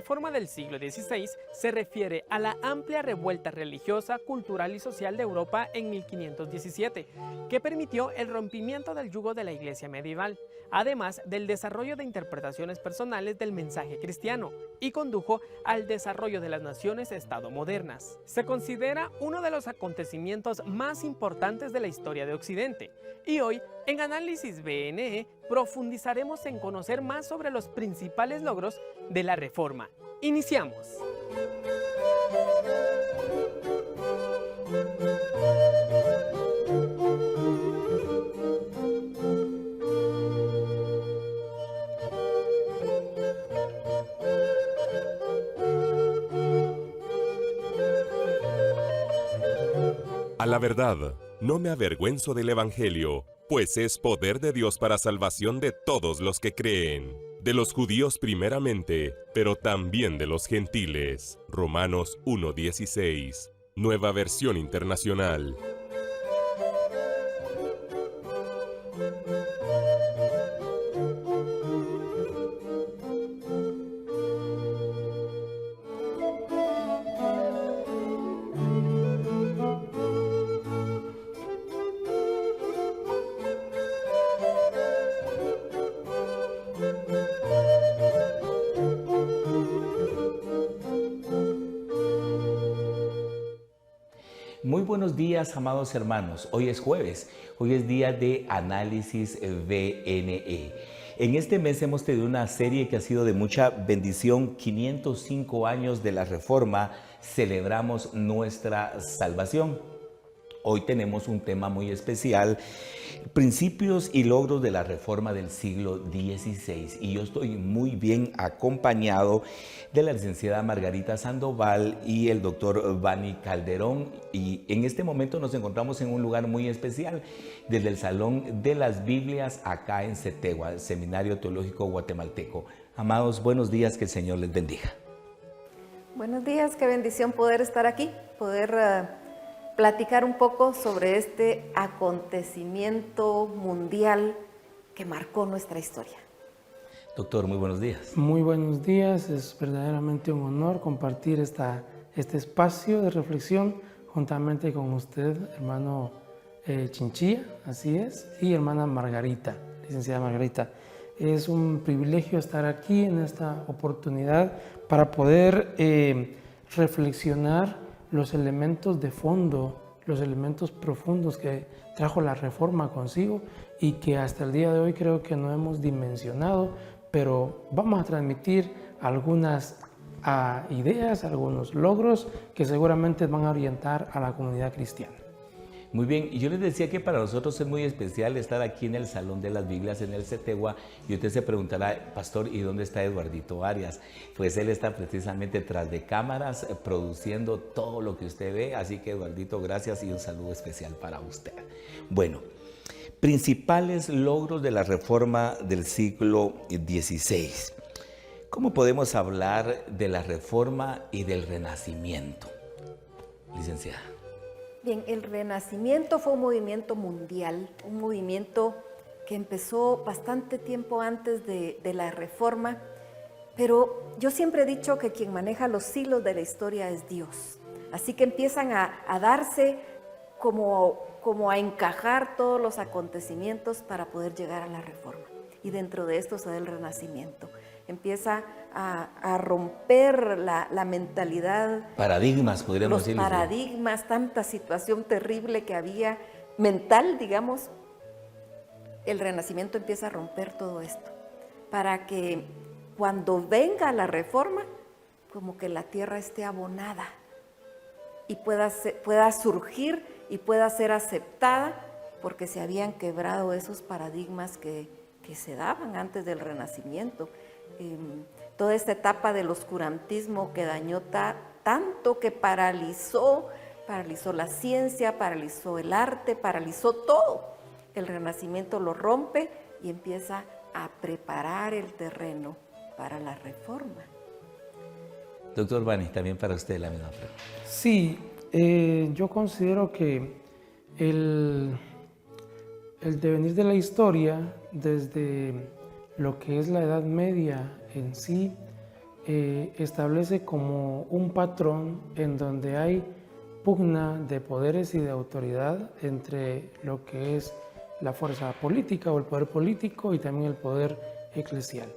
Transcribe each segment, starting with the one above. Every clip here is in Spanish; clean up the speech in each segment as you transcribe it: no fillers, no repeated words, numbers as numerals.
Reforma del siglo XVI se refiere a la amplia revuelta religiosa, cultural y social de Europa en 1517, que permitió el rompimiento del yugo de la Iglesia medieval, además del desarrollo de interpretaciones personales del mensaje cristiano, y condujo al desarrollo de las naciones-estado modernas. Se considera uno de los acontecimientos más importantes de la historia de Occidente, y hoy, en Análisis BNE, profundizaremos en conocer más sobre los principales logros de la Reforma. ¡Iniciamos! A la verdad, no me avergüenzo del Evangelio, pues es poder de Dios para salvación de todos los que creen, de los judíos primeramente, pero también de los gentiles. Romanos 1:16, Nueva Versión Internacional. Muy buenos días, amados hermanos. Hoy es jueves, hoy es día de Análisis BNE. En este mes hemos tenido una serie que ha sido de mucha bendición. 505 años de la Reforma, celebramos nuestra salvación. Hoy tenemos un tema muy especial, principios y logros de la Reforma del siglo XVI. Y yo estoy muy bien acompañado de la licenciada Margarita Sandoval y el doctor Bani Calderón. Y en este momento nos encontramos en un lugar muy especial, desde el Salón de las Biblias acá en Cetegua, el Seminario Teológico Guatemalteco. Amados, buenos días, que el Señor les bendiga. Buenos días, qué bendición poder estar aquí, poder platicar un poco sobre este acontecimiento mundial que marcó nuestra historia. Doctor, muy buenos días. Muy buenos días, es verdaderamente un honor compartir este espacio de reflexión juntamente con usted, hermano Chinchilla, así es, y hermana Margarita, licenciada Margarita. Es un privilegio estar aquí en esta oportunidad para poder reflexionar los elementos de fondo, los elementos profundos que trajo la Reforma consigo y que hasta el día de hoy creo que no hemos dimensionado, pero vamos a transmitir algunas ideas, algunos logros que seguramente van a orientar a la comunidad cristiana. Muy bien, y yo les decía que para nosotros es muy especial estar aquí en el Salón de las Biblias en el Cetegua, y usted se preguntará, pastor, ¿y dónde está Eduardito Arias? Pues él está precisamente tras de cámaras produciendo todo lo que usted ve, así que Eduardito, gracias y un saludo especial para usted. Bueno, principales logros de la Reforma del siglo XVI. ¿Cómo podemos hablar de la Reforma y del Renacimiento, licenciada? Bien, el Renacimiento fue un movimiento mundial, un movimiento que empezó bastante tiempo antes de la Reforma, pero yo siempre he dicho que quien maneja los hilos de la historia es Dios. Así que empiezan a darse como a encajar todos los acontecimientos para poder llegar a la Reforma. Y dentro de esto se da el Renacimiento. Empieza a romper la mentalidad. Paradigmas, podríamos decir. Los paradigmas, tanta situación terrible que había mental, digamos. El Renacimiento empieza a romper todo esto para que cuando venga la Reforma, como que la tierra esté abonada y pueda surgir y pueda ser aceptada, porque se habían quebrado esos paradigmas que se daban antes del Renacimiento. Toda esta etapa del oscurantismo que dañó tanto, que paralizó la ciencia, paralizó el arte, paralizó todo. El Renacimiento lo rompe y empieza a preparar el terreno para la Reforma. Doctor Bani, también para usted la misma pregunta. Sí, yo considero que el devenir de la historia desde lo que es la Edad Media en sí establece como un patrón en donde hay pugna de poderes y de autoridad entre lo que es la fuerza política o el poder político y también el poder eclesial.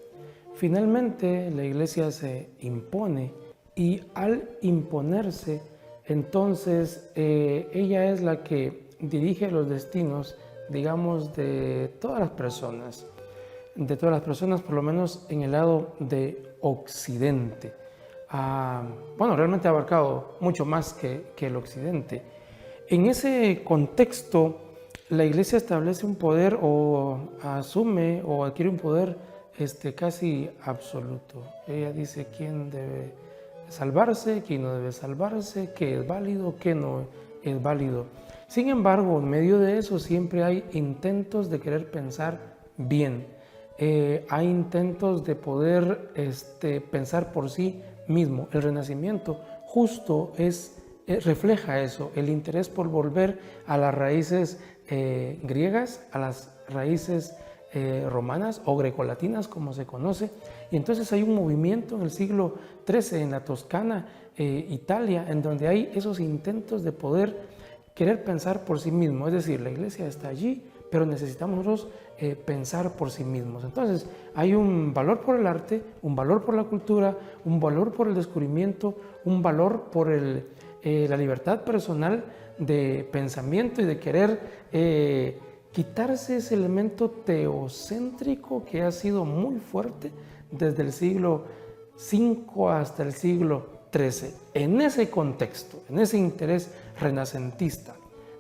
Finalmente, la Iglesia se impone y al imponerse, entonces ella es la que dirige los destinos, digamos, de todas las personas, por lo menos en el lado de Occidente. Bueno, realmente ha abarcado mucho más que el Occidente. En ese contexto, la Iglesia establece un poder o asume o adquiere un poder casi absoluto. Ella dice quién debe salvarse, quién no debe salvarse, qué es válido, qué no es válido. Sin embargo, en medio de eso siempre hay intentos de querer pensar bien. Hay intentos de poder pensar por sí mismo. El Renacimiento justo refleja eso, el interés por volver a las raíces griegas, a las raíces romanas o grecolatinas, como se conoce. Y entonces hay un movimiento en el siglo XIII en la Toscana, Italia, en donde hay esos intentos de poder querer pensar por sí mismo. Es decir, la Iglesia está allí, pero necesitamos nosotros pensar por sí mismos. Entonces hay un valor por el arte, un valor por la cultura, un valor por el descubrimiento, un valor por la libertad personal de pensamiento y de querer quitarse ese elemento teocéntrico que ha sido muy fuerte desde el siglo V hasta el siglo XIII. En ese contexto, en ese interés renacentista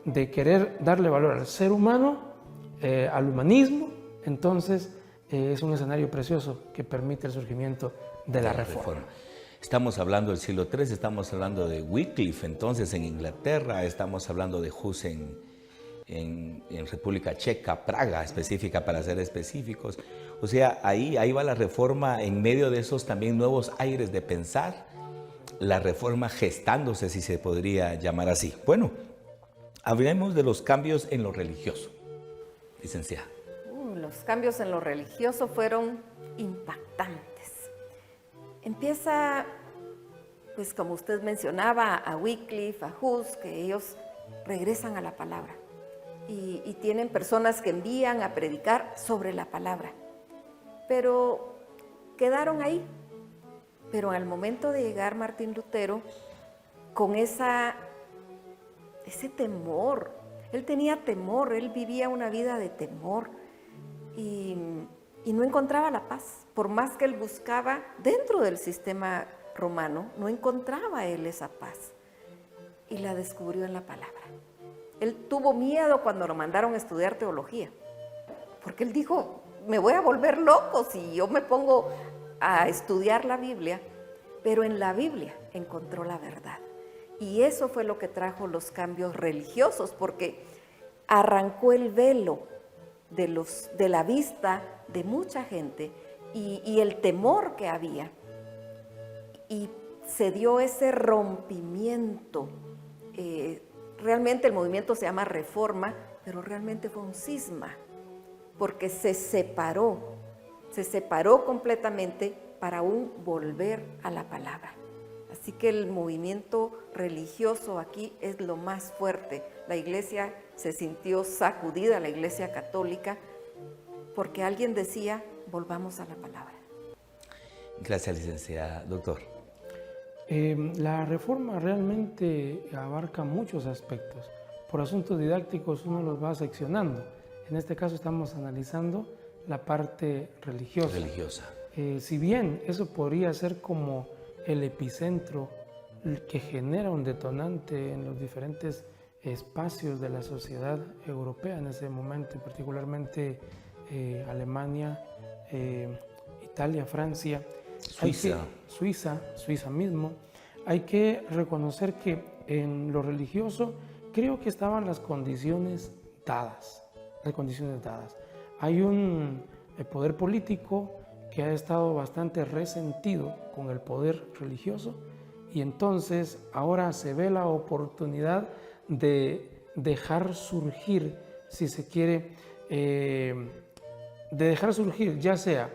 de querer darle valor al ser humano, al humanismo, entonces es un escenario precioso que permite el surgimiento de la reforma. Estamos hablando del siglo III, estamos hablando de Wycliffe, entonces en Inglaterra, estamos hablando de Hus en República Checa, Praga específica para ser específicos. O sea, ahí va la reforma en medio de esos también nuevos aires de pensar, la reforma gestándose, si se podría llamar así. Bueno, hablemos de los cambios en lo religioso, licenciada. Los cambios en lo religioso fueron impactantes. Empieza, pues como usted mencionaba, a Wycliffe, a Hus, que ellos regresan a la palabra y tienen personas que envían a predicar sobre la palabra, pero quedaron ahí. Pero al momento de llegar Martín Lutero, con ese temor, él tenía temor, él vivía una vida de temor y no encontraba la paz. Por más que él buscaba dentro del sistema romano, no encontraba él esa paz y la descubrió en la palabra. Él tuvo miedo cuando lo mandaron a estudiar teología, porque él dijo, me voy a volver loco si yo me pongo a estudiar la Biblia, pero en la Biblia encontró la verdad. Y eso fue lo que trajo los cambios religiosos, porque arrancó el velo de la vista de mucha gente y el temor que había. Y se dio ese rompimiento. Realmente el movimiento se llama Reforma, pero realmente fue un cisma, porque se separó completamente para aún volver a la palabra. Así que el movimiento religioso aquí es lo más fuerte. La Iglesia se sintió sacudida, la Iglesia católica, porque alguien decía, volvamos a la palabra. Gracias, licenciada. Doctor. La reforma realmente abarca muchos aspectos. Por asuntos didácticos uno los va seccionando. En este caso estamos analizando la parte religiosa. Si bien eso podría ser como el epicentro que genera un detonante en los diferentes espacios de la sociedad europea en ese momento, y particularmente Alemania, Italia, Francia, Suiza mismo, hay que reconocer que en lo religioso creo que estaban las condiciones dadas. Hay un poder político que ha estado bastante resentido con el poder religioso y entonces ahora se ve la oportunidad de dejar surgir, si se quiere, de dejar surgir ya sea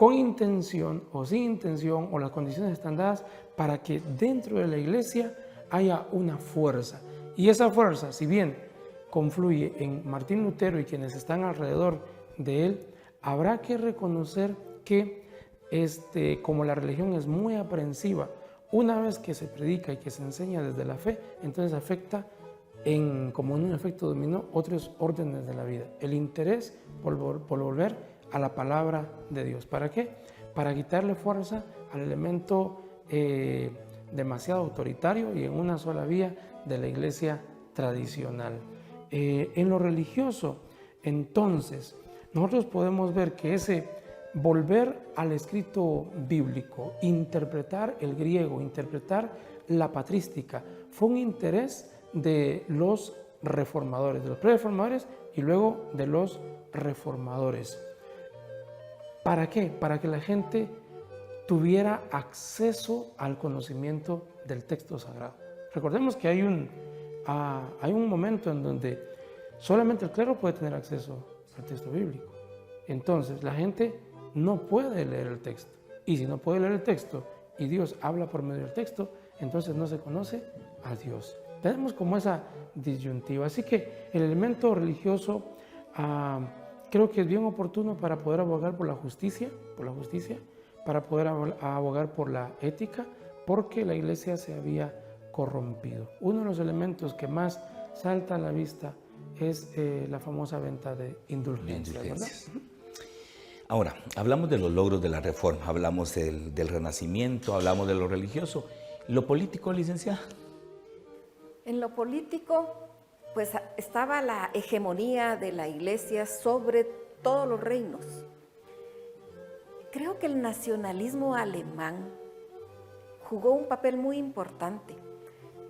con intención o sin intención, o las condiciones están dadas para que dentro de la iglesia haya una fuerza. Y esa fuerza, si bien confluye en Martín Lutero y quienes están alrededor de él, habrá que reconocer que como la religión es muy aprensiva, una vez que se predica y que se enseña desde la fe, entonces afecta como en un efecto dominó otros órdenes de la vida. El interés por volver a la palabra de Dios. ¿Para qué? Para quitarle fuerza al elemento demasiado autoritario y en una sola vía de la iglesia tradicional. En lo religioso, entonces, nosotros podemos ver que ese volver al escrito bíblico, interpretar el griego, interpretar la patrística, fue un interés de los reformadores, de los prereformadores y luego de los reformadores. ¿Para qué? Para que la gente tuviera acceso al conocimiento del texto sagrado. Recordemos que hay un momento en donde solamente el clero puede tener acceso al texto bíblico. Entonces la gente no puede leer el texto. Y si no puede leer el texto y Dios habla por medio del texto, entonces no se conoce a Dios. Tenemos como esa disyuntiva. Así que el elemento religioso creo que es bien oportuno para poder abogar por la justicia, para poder abogar por la ética, porque la iglesia se había corrompido. Uno de los elementos que más salta a la vista es la famosa venta de indulgencias, ¿verdad? Ahora, hablamos de los logros de la Reforma, hablamos del Renacimiento, hablamos de lo religioso. ¿Lo político, licenciada? En lo político, pues estaba la hegemonía de la iglesia sobre todos los reinos. Creo que el nacionalismo alemán jugó un papel muy importante,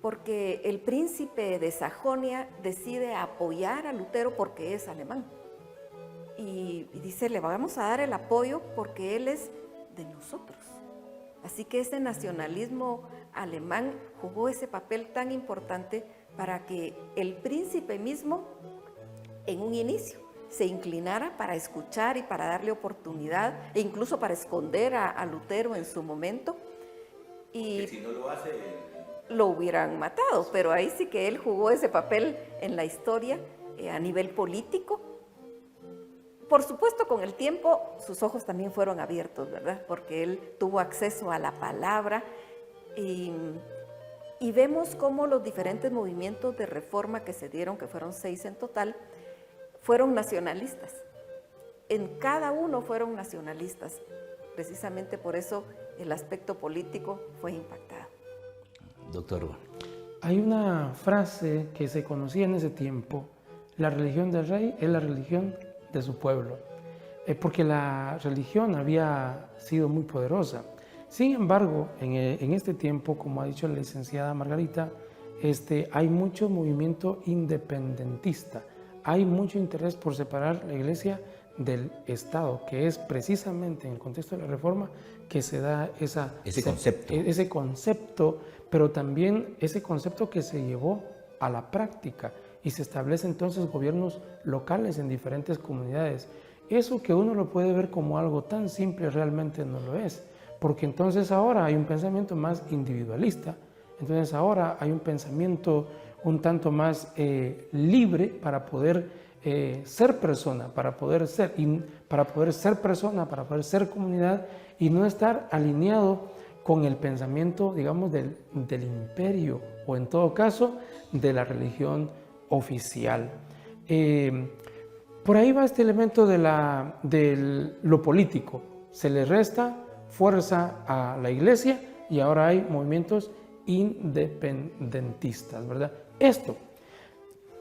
porque el príncipe de Sajonia decide apoyar a Lutero porque es alemán. Y dice, le vamos a dar el apoyo porque él es de nosotros. Así que ese nacionalismo alemán jugó ese papel tan importante para que el príncipe mismo, en un inicio, se inclinara para escuchar y para darle oportunidad, e incluso para esconder a Lutero en su momento. Y si no lo hace, lo hubieran matado, pero ahí sí que él jugó ese papel en la historia a nivel político. Por supuesto, con el tiempo, sus ojos también fueron abiertos, ¿verdad? Porque él tuvo acceso a la palabra y vemos cómo los diferentes movimientos de reforma que se dieron, que fueron 6 en total, fueron nacionalistas. En cada uno fueron nacionalistas. Precisamente por eso el aspecto político fue impactado. Doctor. Hay una frase que se conocía en ese tiempo: la religión del rey es la religión de su pueblo, porque la religión había sido muy poderosa. Sin embargo, en este tiempo, como ha dicho la licenciada Margarita, hay mucho movimiento independentista, hay mucho interés por separar la iglesia del Estado, que es precisamente en el contexto de la Reforma que se da ese concepto, pero también ese concepto que se llevó a la práctica y se establecen entonces gobiernos locales en diferentes comunidades. Eso que uno lo puede ver como algo tan simple realmente no lo es, porque entonces ahora hay un pensamiento más individualista, entonces ahora hay un pensamiento un tanto más libre para poder ser persona, para poder ser persona, para poder ser comunidad y no estar alineado con el pensamiento, digamos, del imperio o en todo caso de la religión oficial. Por ahí va este elemento de lo político. Se le resta fuerza a la iglesia y ahora hay movimientos independentistas, ¿verdad? Esto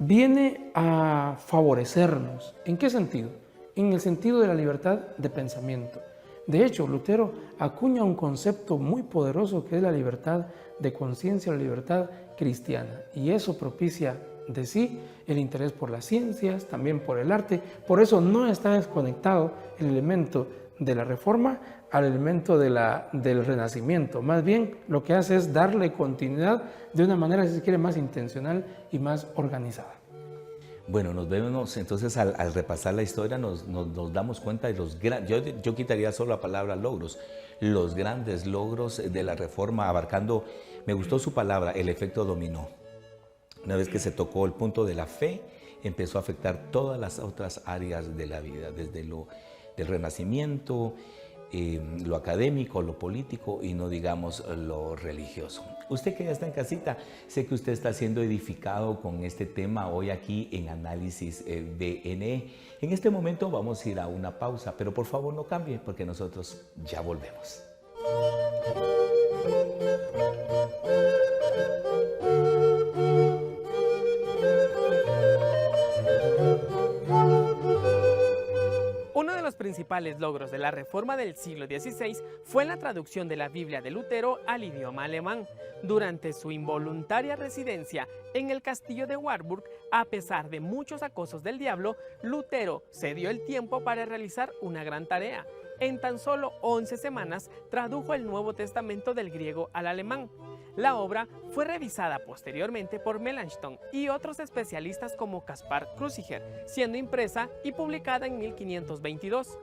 viene a favorecernos. ¿En qué sentido? En el sentido de la libertad de pensamiento. De hecho, Lutero acuña un concepto muy poderoso que es la libertad de conciencia, la libertad cristiana, y eso propicia de sí el interés por las ciencias, también por el arte. Por eso no está desconectado el elemento de la Reforma al elemento del Renacimiento. Más bien lo que hace es darle continuidad de una manera, si se quiere, más intencional y más organizada. Bueno, nos vemos entonces al repasar la historia, nos damos cuenta de los grandes, yo quitaría solo la palabra logros, los grandes logros de la reforma abarcando, me gustó su palabra, el efecto dominó. Una vez que se tocó el punto de la fe, empezó a afectar todas las otras áreas de la vida, desde lo del Renacimiento, lo académico, lo político y no digamos lo religioso. Usted que ya está en casita, sé que usted está siendo edificado con este tema hoy aquí en Análisis VNE. En este momento vamos a ir a una pausa, pero por favor no cambie porque nosotros ya volvemos. Uno de los principales logros de la Reforma del siglo XVI fue la traducción de la Biblia de Lutero al idioma alemán. Durante su involuntaria residencia en el castillo de Warburg, a pesar de muchos acosos del diablo, Lutero se dio el tiempo para realizar una gran tarea. En tan solo 11 semanas tradujo el Nuevo Testamento del griego al alemán. La obra fue revisada posteriormente por Melanchthon y otros especialistas como Caspar Cruciger, siendo impresa y publicada en 1522.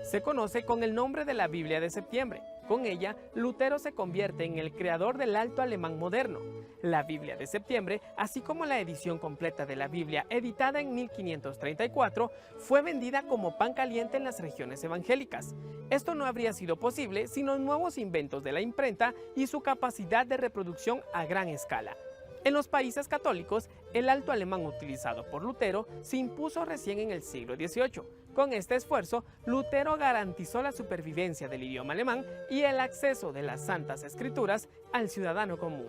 Se conoce con el nombre de la Biblia de Septiembre. Con ella, Lutero se convierte en el creador del alto alemán moderno. La Biblia de Septiembre, así como la edición completa de la Biblia editada en 1534, fue vendida como pan caliente en las regiones evangélicas. Esto no habría sido posible sin los nuevos inventos de la imprenta y su capacidad de reproducción a gran escala. En los países católicos, el alto alemán utilizado por Lutero se impuso recién en el siglo XVIII. Con este esfuerzo, Lutero garantizó la supervivencia del idioma alemán y el acceso de las Santas Escrituras al ciudadano común.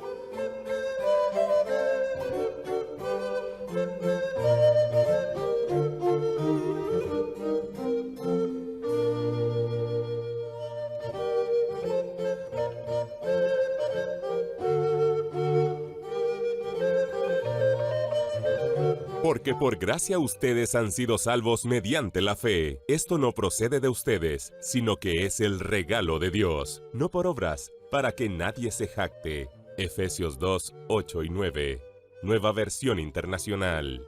Porque por gracia ustedes han sido salvos mediante la fe. Esto no procede de ustedes, sino que es el regalo de Dios, no por obras, para que nadie se jacte. Efesios 2, 8 y 9. Nueva versión internacional.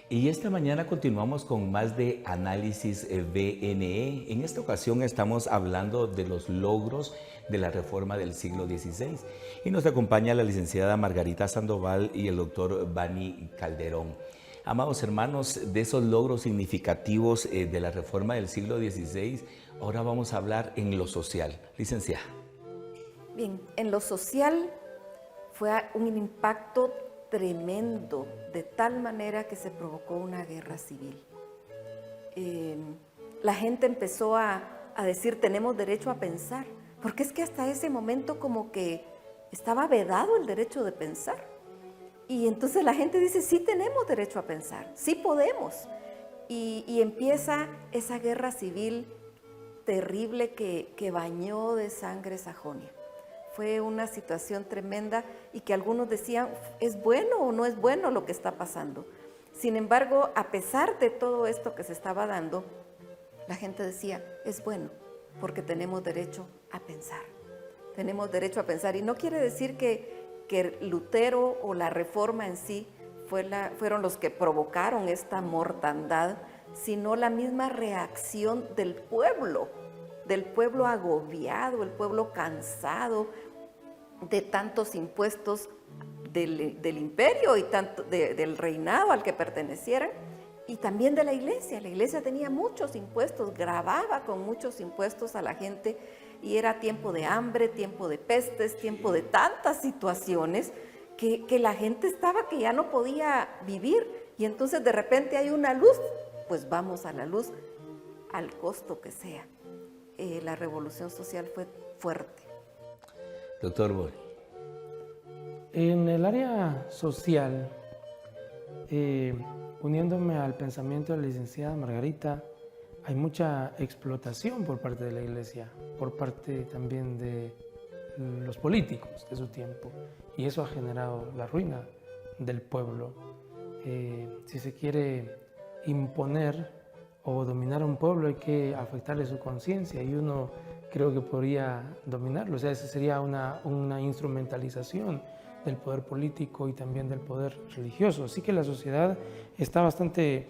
Y esta mañana continuamos con más de Análisis VNE. En esta ocasión estamos hablando de los logros de la reforma del siglo XVI. Y nos acompaña la licenciada Margarita Sandoval y el doctor Bani Calderón. Amados hermanos, de esos logros significativos de la reforma del siglo XVI, ahora vamos a hablar en lo social. Licenciada. Bien, en lo social fue un impacto tremendo, de tal manera que se provocó una guerra civil. La gente empezó a decir, tenemos derecho a pensar, porque es que hasta ese momento como que estaba vedado el derecho de pensar. Y entonces la gente dice, sí tenemos derecho a pensar, sí podemos. Y empieza esa guerra civil terrible que bañó de sangre Sajonia. Fue una situación tremenda y que algunos decían, ¿es bueno o no es bueno lo que está pasando? Sin embargo, a pesar de todo esto que se estaba dando, la gente decía, es bueno, porque tenemos derecho a pensar. Tenemos derecho a pensar. Y no quiere decir que Lutero o la reforma en sí fueron los que provocaron esta mortandad, sino la misma reacción del pueblo agobiado, el pueblo cansado de tantos impuestos del imperio y tanto del reinado al que pertenecieran, y también de la iglesia. La iglesia tenía muchos impuestos, grababa con muchos impuestos a la gente, y era tiempo de hambre, tiempo de pestes, tiempo de tantas situaciones que la gente estaba que ya no podía vivir, y entonces de repente hay una luz, pues vamos a la luz al costo que sea. La revolución social fue fuerte. Doctor Boni. En el área social, uniéndome al pensamiento de la licenciada Margarita, hay mucha explotación por parte de la Iglesia, por parte también de los políticos de su tiempo, y eso ha generado la ruina del pueblo. Si se quiere imponer o dominar a un pueblo, hay que afectarle su conciencia, y uno creo que podría dominarlo. O sea, esa sería una instrumentalización del poder político y también del poder religioso. Así que la sociedad está bastante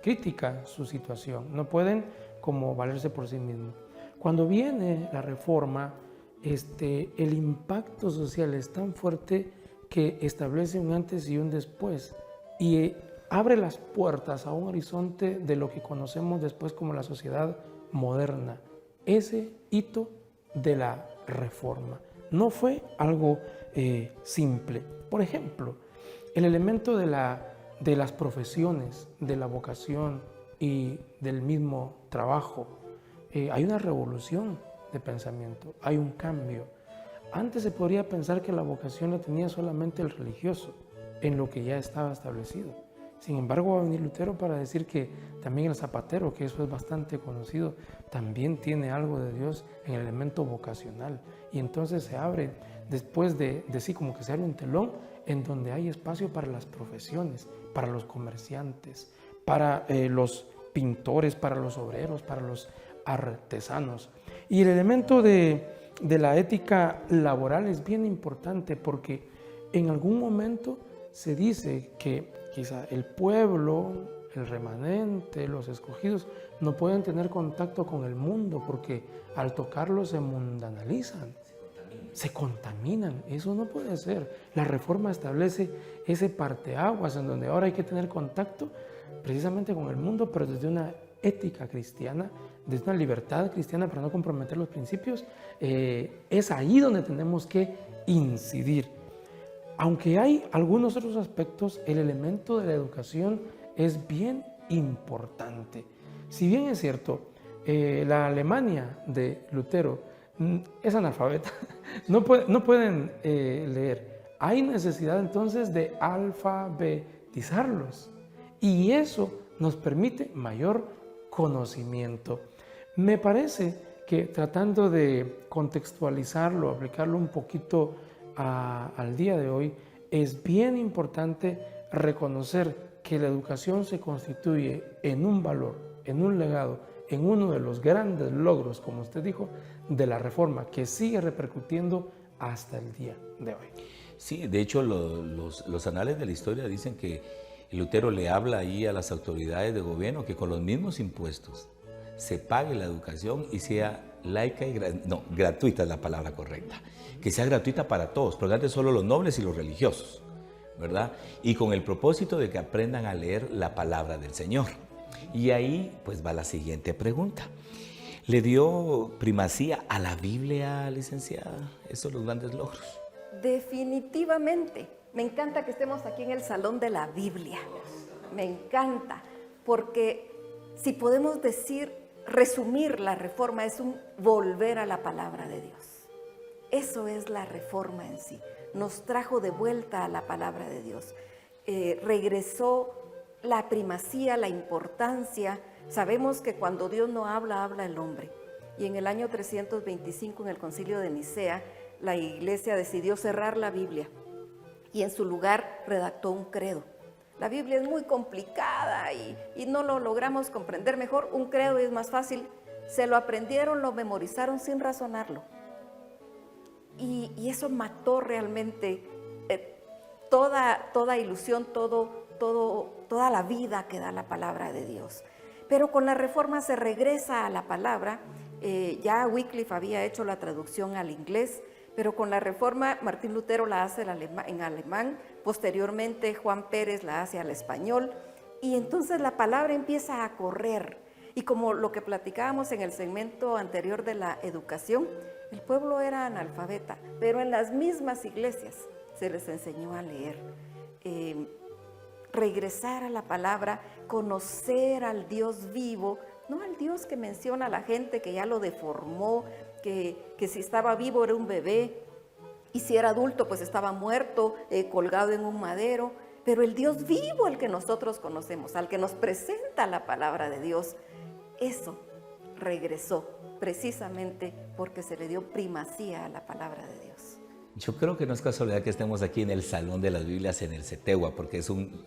crítica su situación. No pueden como valerse por sí mismos. Cuando viene la reforma, el impacto social es tan fuerte que establece un antes y un después, y abre las puertas a un horizonte de lo que conocemos después como la sociedad moderna. Ese hito de la reforma no fue algo simple. Por ejemplo, el elemento de las profesiones, de la vocación y del mismo trabajo. Hay una revolución de pensamiento, hay un cambio. Antes se podría pensar que la vocación la tenía solamente el religioso, en lo que ya estaba establecido. Sin embargo, va a venir Lutero para decir que también el zapatero, que eso es bastante conocido, también tiene algo de Dios en el elemento vocacional. Y entonces se abre, después de sí, como que se abre un telón en donde hay espacio para las profesiones, para los comerciantes, para los pintores, para los obreros, para los artesanos. Y el elemento de la ética laboral es bien importante, porque en algún momento se dice que quizá el pueblo, el remanente, los escogidos, no pueden tener contacto con el mundo porque al tocarlo se mundanalizan, se contaminan. Eso no puede ser. La reforma establece ese parteaguas en donde ahora hay que tener contacto precisamente con el mundo, pero desde una ética cristiana, desde una libertad cristiana para no comprometer los principios. Es ahí donde tenemos que incidir. Aunque hay algunos otros aspectos, el elemento de la educación es bien importante. Si bien es cierto, la Alemania de Lutero es analfabeta, no pueden leer. Hay necesidad entonces de alfabetizarlos, y eso nos permite mayor conocimiento. Me parece que, tratando de contextualizarlo, aplicarlo un poquito al día de hoy, es bien importante reconocer que la educación se constituye en un valor, en un legado, en uno de los grandes logros, como usted dijo, de la reforma, que sigue repercutiendo hasta el día de hoy. Sí, de hecho los anales de la historia dicen que Lutero le habla ahí a las autoridades de gobierno que con los mismos impuestos se pague la educación y sea laica y gratuita es la palabra correcta, que sea gratuita para todos, pero antes solo los nobles y los religiosos, ¿verdad? Y con el propósito de que aprendan a leer la palabra del Señor. Y ahí pues va la siguiente pregunta. ¿Le dio primacía a la Biblia, licenciada? Esos son los grandes logros. Definitivamente. Me encanta que estemos aquí en el Salón de la Biblia. Me encanta, porque si podemos resumir la reforma, es un volver a la palabra de Dios. Eso es la reforma en sí. Nos trajo de vuelta a la palabra de Dios. Regresó la primacía, la importancia. Sabemos que cuando Dios no habla, habla el hombre. Y en el año 325, en el Concilio de Nicea, la Iglesia decidió cerrar la Biblia y en su lugar redactó un credo. La Biblia es muy complicada y no lo logramos comprender. Mejor un credo es más fácil. Se lo aprendieron, lo memorizaron sin razonarlo. Y eso mató realmente toda ilusión, toda la vida que da la palabra de Dios. Pero con la reforma se regresa a la palabra. Ya Wycliffe había hecho la traducción al inglés, pero con la reforma Martín Lutero la hace en alemán, posteriormente Juan Pérez la hace al español, y entonces la palabra empieza a correr. Y como lo que platicábamos en el segmento anterior de la educación, el pueblo era analfabeta, pero en las mismas iglesias se les enseñó a leer. Regresar a la palabra, conocer al Dios vivo, no al Dios que menciona a la gente que ya lo deformó, que si estaba vivo era un bebé y si era adulto pues estaba muerto, colgado en un madero. Pero el Dios vivo, el que nosotros conocemos, al que nos presenta la palabra de Dios, eso regresó precisamente porque se le dio primacía a la palabra de Dios. Yo creo que no es casualidad que estemos aquí en el Salón de las Biblias en el CETEGUA, porque es un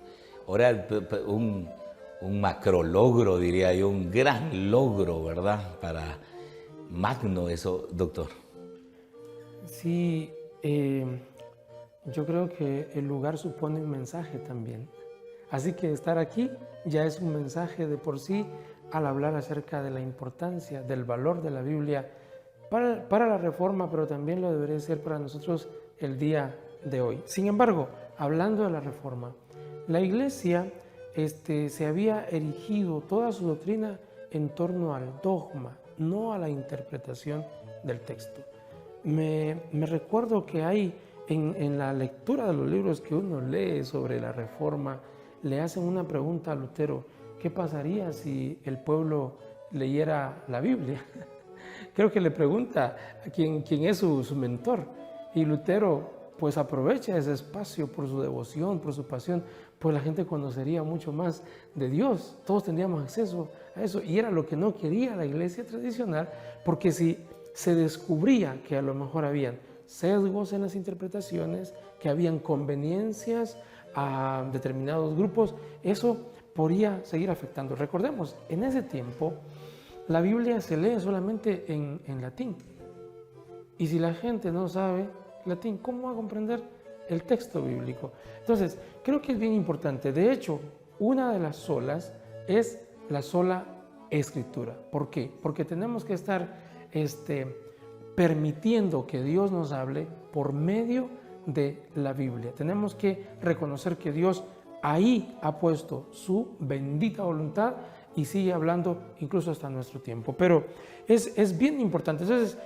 macro logro, diría yo, un gran logro, ¿verdad? Para magno eso, doctor. Sí, yo creo que el lugar supone un mensaje también. Así que estar aquí ya es un mensaje de por sí al hablar acerca de la importancia, del valor de la Biblia para la Reforma, pero también lo debería ser para nosotros el día de hoy. Sin embargo, hablando de la Reforma, la Iglesia se había erigido toda su doctrina en torno al dogma, no a la interpretación del texto. Me recuerdo que hay en la lectura de los libros que uno lee sobre la Reforma, le hacen una pregunta a Lutero: ¿qué pasaría si el pueblo leyera la Biblia? Creo que le pregunta a quién es su mentor, y Lutero pues aprovecha ese espacio por su devoción, por su pasión, pues la gente conocería mucho más de Dios, todos tendríamos acceso a eso, y era lo que no quería la iglesia tradicional, porque si se descubría que a lo mejor habían sesgos en las interpretaciones, que habían conveniencias a determinados grupos, eso podría seguir afectando. Recordemos, en ese tiempo la Biblia se lee solamente en latín, y si la gente no sabe latín, ¿cómo va a comprender el texto bíblico? Entonces, creo que es bien importante. De hecho, una de las solas es la sola escritura. ¿Por qué? Porque tenemos que estar permitiendo que Dios nos hable por medio de la Biblia. Tenemos que reconocer que Dios ahí ha puesto su bendita voluntad y sigue hablando incluso hasta nuestro tiempo. Pero es bien importante. Entonces,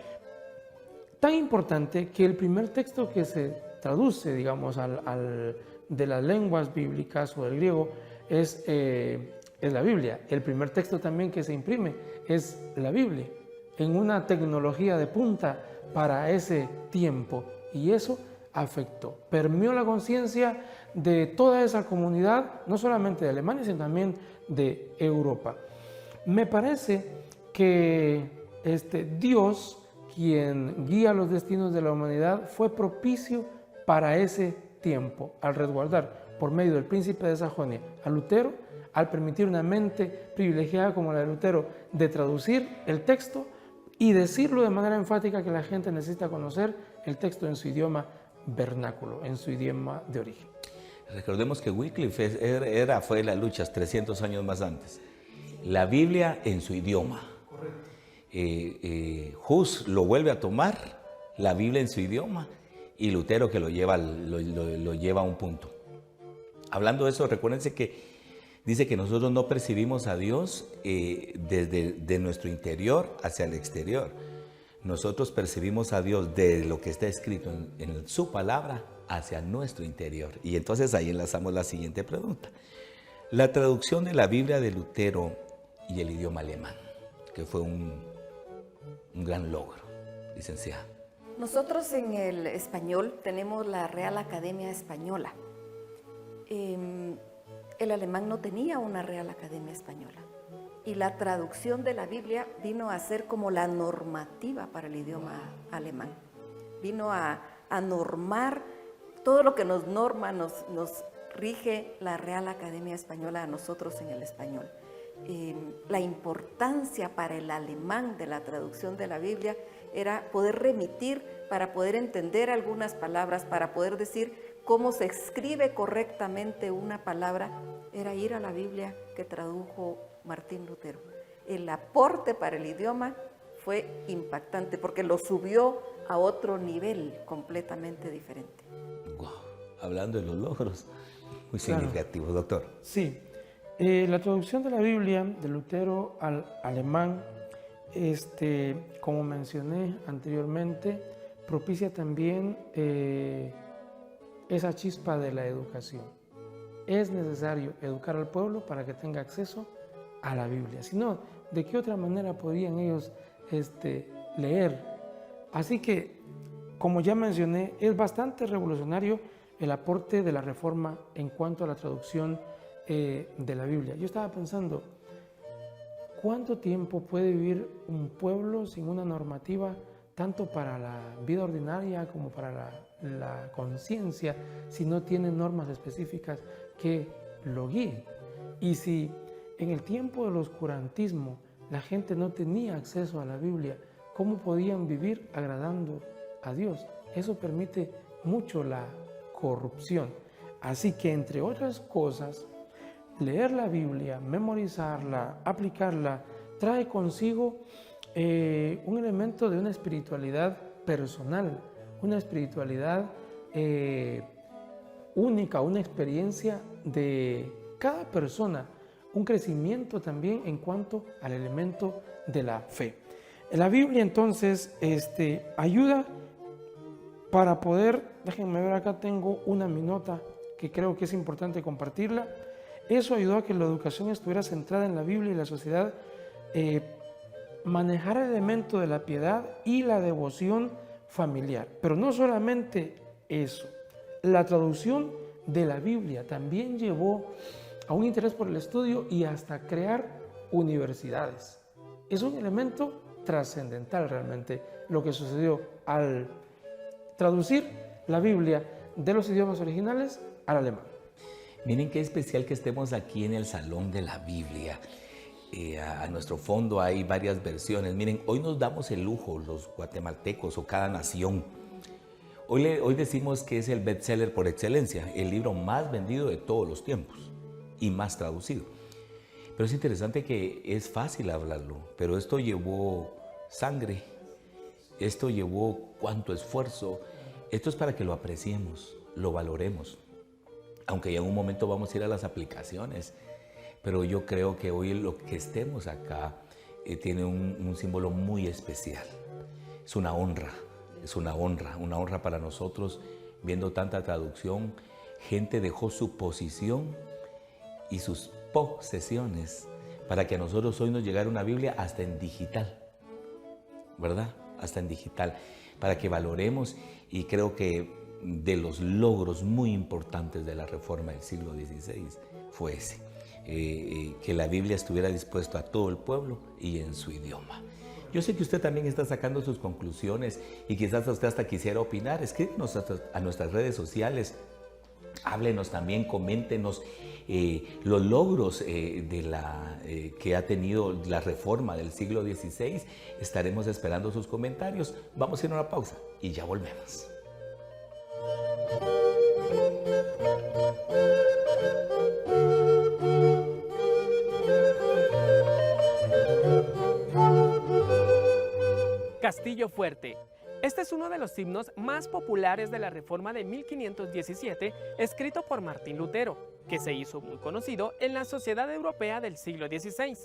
tan importante que el primer texto que se traduce, digamos, de las lenguas bíblicas o del griego es la Biblia. El primer texto también que se imprime es la Biblia, en una tecnología de punta para ese tiempo. Y eso afectó, permeó la conciencia de toda esa comunidad, no solamente de Alemania, sino también de Europa. Me parece que Dios, quien guía los destinos de la humanidad, fue propicio para ese tiempo, al resguardar por medio del príncipe de Sajonia a Lutero, al permitir una mente privilegiada como la de Lutero de traducir el texto y decirlo de manera enfática que la gente necesita conocer el texto en su idioma vernáculo, en su idioma de origen. Recordemos que Wycliffe fue las luchas 300 años más antes. La Biblia en su idioma. Hus lo vuelve a tomar, la Biblia en su idioma, y Lutero que lo lleva a un punto. Hablando de eso, recuérdense que dice que nosotros no percibimos a Dios desde nuestro interior hacia el exterior. Nosotros percibimos a Dios de lo que está escrito en su palabra hacia nuestro interior. Y entonces ahí enlazamos la siguiente pregunta. La traducción de la Biblia de Lutero y el idioma alemán, que fue un gran logro, licenciada. Nosotros en el español tenemos la Real Academia Española. El alemán no tenía una Real Academia Española. Y la traducción de la Biblia vino a ser como la normativa para el idioma alemán. Vino a normar todo lo que nos norma, nos rige la Real Academia Española a nosotros en el español. La importancia para el alemán de la traducción de la Biblia era poder remitir para poder entender algunas palabras, para poder decir cómo se escribe correctamente una palabra, era ir a la Biblia que tradujo Martín Lutero. El aporte para el idioma fue impactante porque lo subió a otro nivel completamente diferente. Wow. Hablando de los logros, muy significativos, doctor. Sí. La traducción de la Biblia de Lutero al alemán, como mencioné anteriormente, propicia también esa chispa de la educación. Es necesario educar al pueblo para que tenga acceso a la Biblia. Si no, ¿de qué otra manera podrían ellos leer? Así que, como ya mencioné, es bastante revolucionario el aporte de la Reforma en cuanto a la traducción de la Biblia. Yo estaba pensando, ¿cuánto tiempo puede vivir un pueblo sin una normativa, tanto para la vida ordinaria como para la conciencia, si no tiene normas específicas que lo guíen? Y si en el tiempo del oscurantismo la gente no tenía acceso a la Biblia, ¿cómo podían vivir agradando a Dios? Eso permite mucho la corrupción. Así que, entre otras cosas, leer la Biblia, memorizarla, aplicarla, trae consigo un elemento de una espiritualidad personal, una espiritualidad única, una experiencia de cada persona, un crecimiento también en cuanto al elemento de la fe. La Biblia entonces ayuda para poder, déjenme ver, acá tengo mi nota que creo que es importante compartirla. Eso ayudó a que la educación estuviera centrada en la Biblia y la sociedad manejar el elemento de la piedad y la devoción familiar. Pero no solamente eso, la traducción de la Biblia también llevó a un interés por el estudio y hasta crear universidades. Es un elemento trascendental realmente lo que sucedió al traducir la Biblia de los idiomas originales al alemán. Miren qué especial que estemos aquí en el Salón de la Biblia. A nuestro fondo hay varias versiones. Miren, hoy nos damos el lujo, los guatemaltecos o cada nación. Hoy decimos que es el bestseller por excelencia, el libro más vendido de todos los tiempos y más traducido. Pero es interesante que es fácil hablarlo, pero esto llevó sangre, esto llevó cuánto esfuerzo. Esto es para que lo apreciemos, lo valoremos. Aunque ya en un momento vamos a ir a las aplicaciones, pero yo creo que hoy lo que estemos acá tiene un símbolo muy especial. Es una honra para nosotros viendo tanta traducción. Gente dejó su posición y sus posesiones para que a nosotros hoy nos llegara una Biblia hasta en digital, ¿verdad? Hasta en digital, para que valoremos. Y creo que de los logros muy importantes de la Reforma del siglo XVI fue ese, que la Biblia estuviera dispuesta a todo el pueblo y en su idioma. Yo sé que usted también está sacando sus conclusiones y quizás usted hasta quisiera opinar. Escríbenos a nuestras redes sociales, háblenos también, coméntenos los logros que ha tenido la Reforma del siglo XVI. Estaremos esperando sus comentarios. Vamos a ir a una pausa y ya volvemos. Castillo Fuerte. Este es uno de los himnos más populares de la Reforma de 1517, escrito por Martín Lutero, que se hizo muy conocido en la sociedad europea del siglo XVI.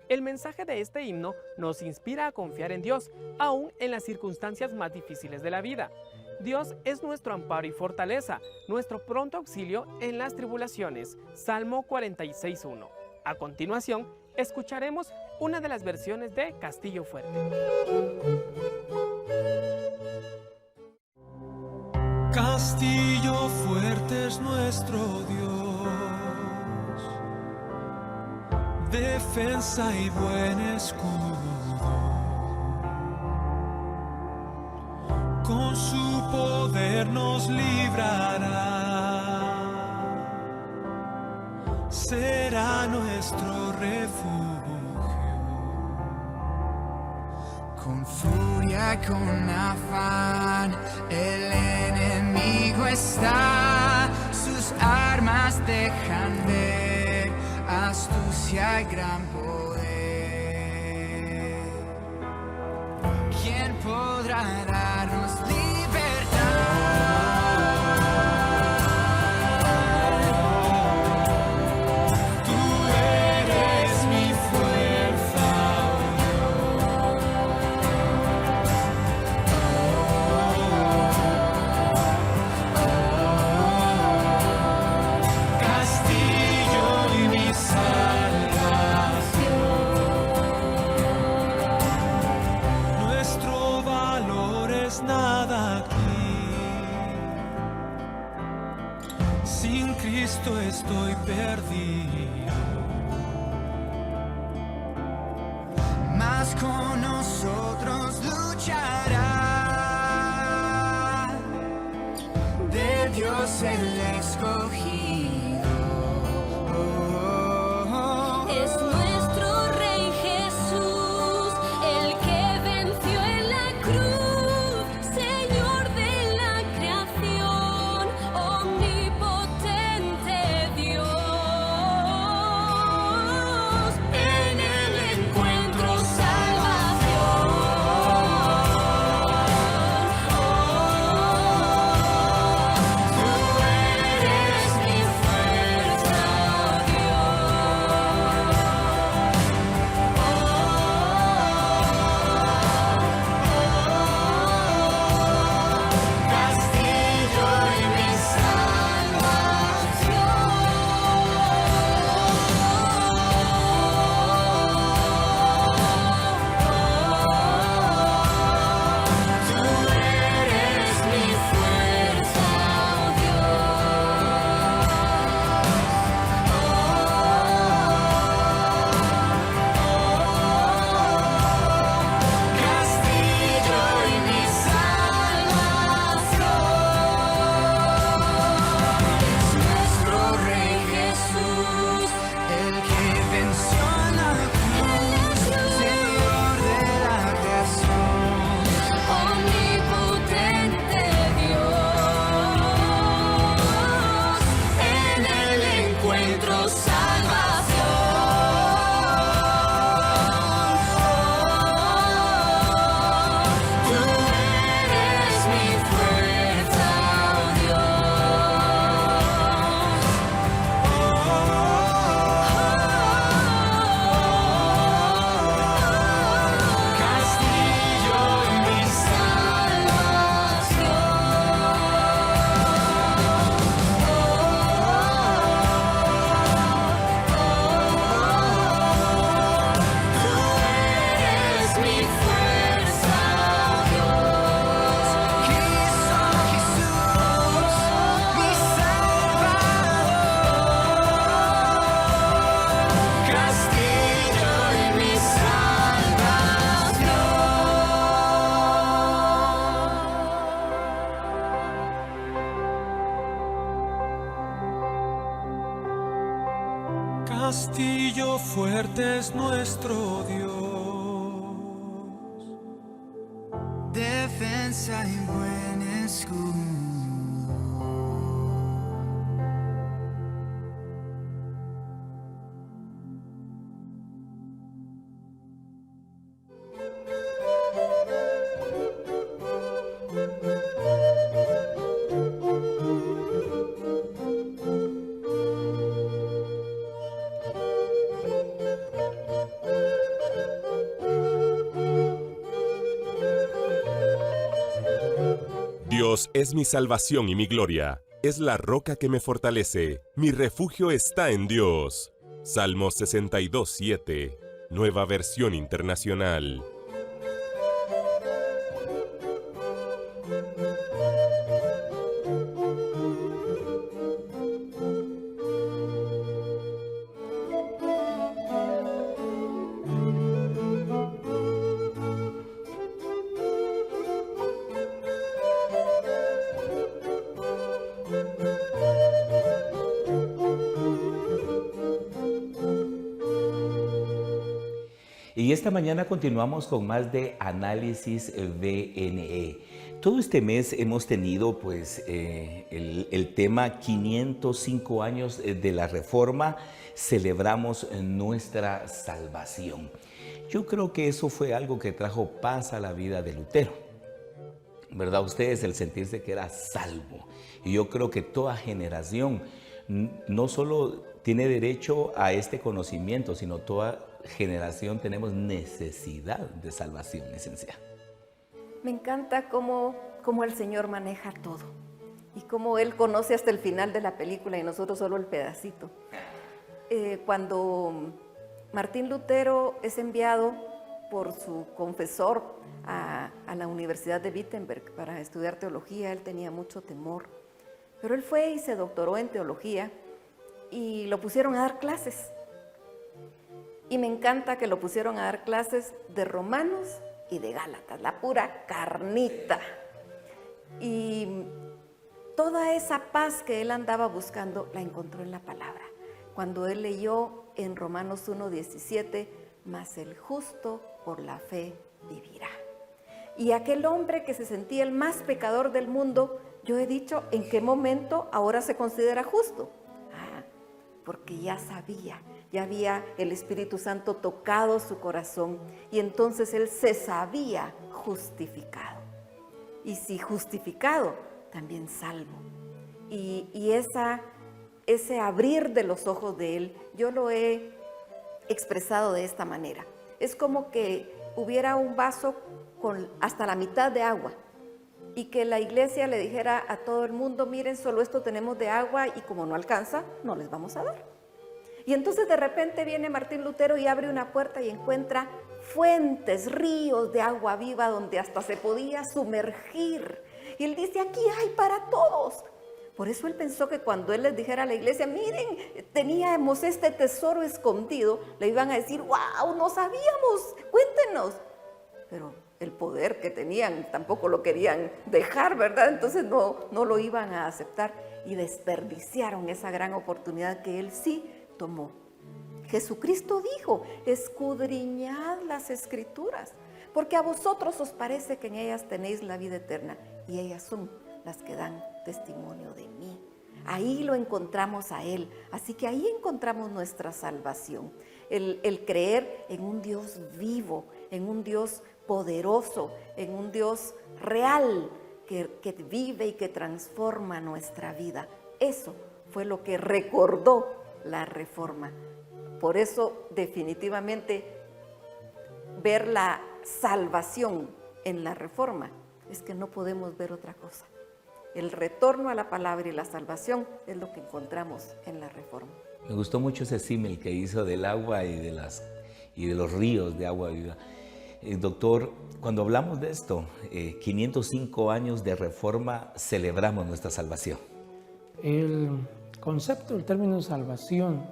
El mensaje de este himno nos inspira a confiar en Dios, aún en las circunstancias más difíciles de la vida. Dios es nuestro amparo y fortaleza, nuestro pronto auxilio en las tribulaciones. Salmo 46:1. A continuación, escucharemos una de las versiones de Castillo Fuerte. Castillo fuerte es nuestro Dios, defensa y buen escudo. Con su poder nos librará, será nuestro refugio. Con furia, con afán, el enemigo está, sus armas dejan ver astucia y gran poder. ¿Quién podrá darnos estoy perdido. Mas con nosotros luchará, de Dios el escogido. Es nuestro Rey Jesús, el que venció en la cruz, Señor de la creación, omnipotente Dios. En él encuentro salvación. Tú eres mi fuerza, castillo y mi salvación. Tú eres mi fuerza, castillo y mi salvación. Es nuestro Rey Jesús, el que venció en la cruz, Señor de la creación, omnipotente Dios. En él encuentro salvación. Tú eres mi fuerza, castillo y mi salvación. Tú eres mi fuerza, Dios. Cristo Jesús, mi Salvador, castillo y mi salvación. Castillo fuerte es nuestro Dios. Defensa y buen escudo. Dios es mi salvación y mi gloria. Es la roca que me fortalece. Mi refugio está en Dios. Salmo 62:7. Nueva versión internacional. Y esta mañana continuamos con más de Análisis VNE. Todo este mes hemos tenido pues el tema 505 años de la Reforma, celebramos nuestra salvación. Yo creo que eso fue algo que trajo paz a la vida de Lutero, ¿verdad? Ustedes, el sentirse que era salvo. Y yo creo que toda generación no solo tiene derecho a este conocimiento, sino toda generación tenemos necesidad de salvación, licenciada. Me encanta cómo el Señor maneja todo y cómo Él conoce hasta el final de la película y nosotros solo el pedacito. Cuando Martín Lutero es enviado por su confesor a la Universidad de Wittenberg para estudiar teología, él tenía mucho temor, pero él fue y se doctoró en teología y lo pusieron a dar clases. Y me encanta que lo pusieron a dar clases de Romanos y de Gálatas, la pura carnita. Y toda esa paz que él andaba buscando la encontró en la palabra. Cuando él leyó en Romanos 1:17, mas el justo por la fe vivirá. Y aquel hombre que se sentía el más pecador del mundo, yo he dicho, ¿en qué momento ahora se considera justo? Porque ya sabía, ya había el Espíritu Santo tocado su corazón y entonces él se sabía justificado. Y si justificado, también salvo. Y ese abrir de los ojos de él, yo lo he expresado de esta manera. Es como que hubiera un vaso con hasta la mitad de agua y que la iglesia le dijera a todo el mundo, miren, solo esto tenemos de agua y como no alcanza, no les vamos a dar. Y entonces de repente viene Martín Lutero y abre una puerta y encuentra fuentes, ríos de agua viva donde hasta se podía sumergir. Y él dice, aquí hay para todos. Por eso él pensó que cuando él les dijera a la iglesia, miren, teníamos este tesoro escondido, le iban a decir, wow, no sabíamos, cuéntenos. Pero el poder que tenían tampoco lo querían dejar, ¿verdad? Entonces no lo iban a aceptar y desperdiciaron esa gran oportunidad que él sí tomó. Jesucristo dijo, escudriñad las Escrituras, porque a vosotros os parece que en ellas tenéis la vida eterna, y ellas son las que dan testimonio de mí. Ahí lo encontramos a Él, así que ahí encontramos nuestra salvación, el creer en un Dios vivo, en un Dios poderoso, en un Dios real que vive y que transforma nuestra vida. Eso fue lo que recordó la Reforma. Por eso definitivamente ver la salvación en la Reforma es que no podemos ver otra cosa. El retorno a la palabra y la salvación es lo que encontramos en la Reforma. Me gustó mucho ese símil que hizo del agua y de los ríos de agua viva. Doctor, cuando hablamos de esto, 505 años de Reforma, celebramos nuestra salvación. El concepto, el término salvación,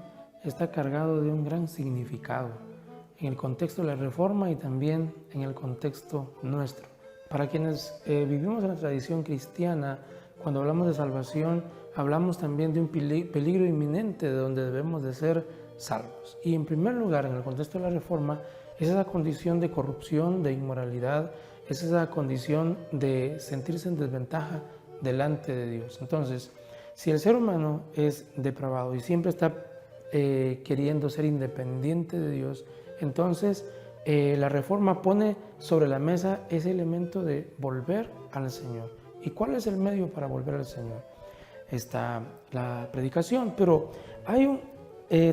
está cargado de un gran significado en el contexto de la Reforma y también en el contexto nuestro. Para quienes vivimos en la tradición cristiana, cuando hablamos de salvación, hablamos también de un peligro inminente de donde debemos de ser salvos. Y en primer lugar, en el contexto de la Reforma, es esa condición de corrupción, de inmoralidad, es esa condición de sentirse en desventaja delante de Dios. Entonces, si el ser humano es depravado y siempre está queriendo ser independiente de Dios, entonces la Reforma pone sobre la mesa ese elemento de volver al Señor. ¿Y cuál es el medio para volver al Señor? Está la predicación, pero hay un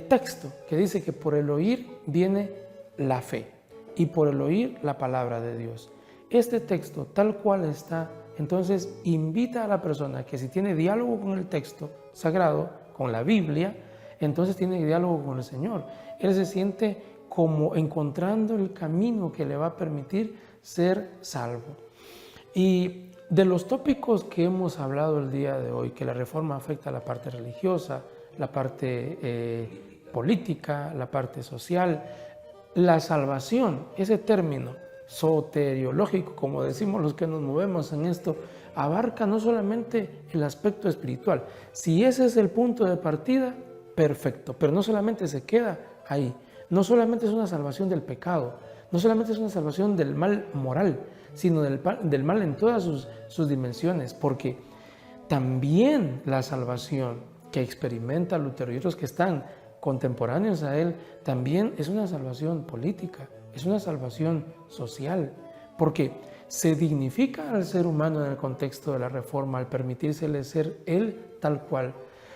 texto que dice que por el oír viene la fe y por el oír la palabra de Dios. Este texto, tal cual está, entonces invita a la persona que si tiene diálogo con el texto sagrado, con la Biblia, entonces tiene diálogo con el Señor. Él se siente como encontrando el camino que le va a permitir ser salvo. Y de los tópicos que hemos hablado el día de hoy, que la Reforma afecta a la parte religiosa, la parte política, la parte social, la salvación, ese término soteriológico, como decimos los que nos movemos en esto, abarca no solamente el aspecto espiritual. Si ese es el punto de partida, perfecto, pero no solamente se queda ahí. No solamente es una salvación del pecado, no solamente es una salvación del mal moral, sino del mal en todas sus dimensiones, porque también la salvación que experimenta Lutero y otros que están contemporáneos a él, también es una salvación política, es una salvación social, porque se dignifica al ser humano en el contexto de la Reforma al permitírsele ser él tal cual.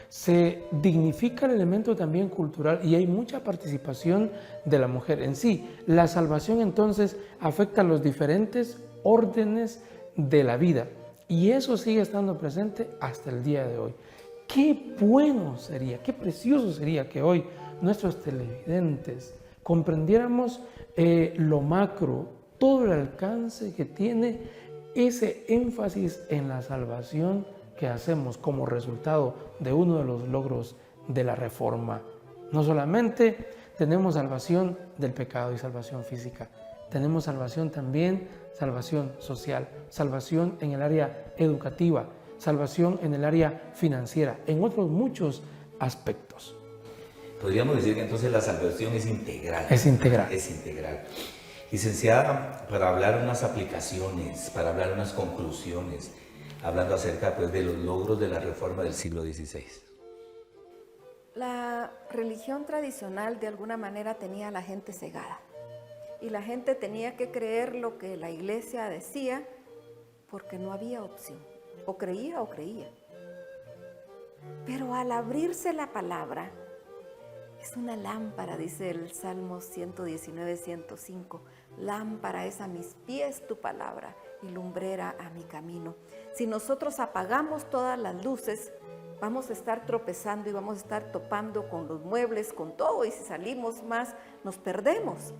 Se dignifica el elemento también cultural y hay mucha participación de la mujer en sí. La salvación entonces afecta a los diferentes órdenes de la vida y eso sigue estando presente hasta el día de hoy. Qué bueno sería, qué precioso sería que hoy nuestros televidentes comprendiéramos lo macro, todo el alcance que tiene ese énfasis en la salvación que hacemos como resultado de uno de los logros de la Reforma. No solamente tenemos salvación del pecado y salvación física, tenemos salvación también, salvación social, salvación en el área educativa, salvación en el área financiera, en otros muchos aspectos. Podríamos decir que entonces la salvación es integral. Es integral. Es integral. Licenciada, para hablar unas aplicaciones, para hablar unas conclusiones, hablando acerca pues, de los logros de la Reforma del siglo XVI. La religión tradicional de alguna manera tenía a la gente cegada y la gente tenía que creer lo que la iglesia decía porque no había opción, o creía o creía. Pero al abrirse la palabra, es una lámpara, dice el Salmo 119, 105, lámpara es a mis pies tu palabra y lumbrera a mi camino. Si nosotros apagamos todas las luces, vamos a estar tropezando y vamos a estar topando con los muebles, con todo, y si salimos más, nos perdemos.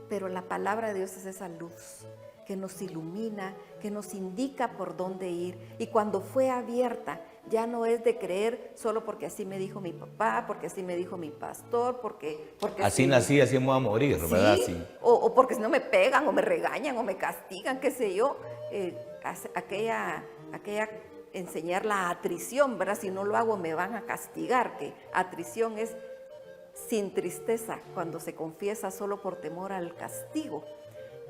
Pero la palabra de Dios es esa luz que nos ilumina, que nos indica por dónde ir. Y cuando fue abierta, ya no es de creer solo porque así me dijo mi papá, porque así me dijo mi pastor, porque Así sí, nací, así me voy a morir, ¿verdad? sí, Sí. o porque si no me pegan, o me regañan, o me castigan, qué sé yo. Aquella enseñar la atrición, ¿verdad? Si no lo hago me van a castigar, que atrición es sin tristeza, cuando se confiesa solo por temor al castigo.